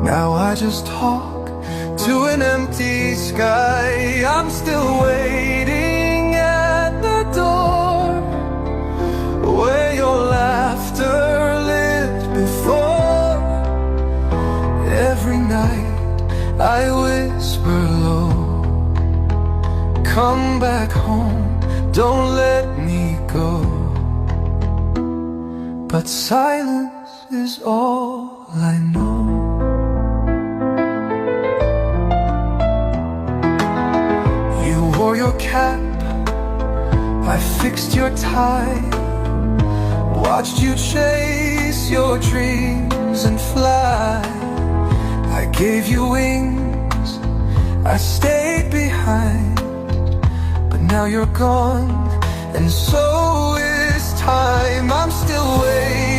Now I just talk to an empty sky. I'm still waiting at the door where your laughter lived before. Every night I whisper low, come back home, don't let me go. But silence is all I know. You wore your cap, I fixed your tie, watched you chase your dreams and fly. I gave you wings, I stayed behind, but now you're gone, and so is time. I'm still waiting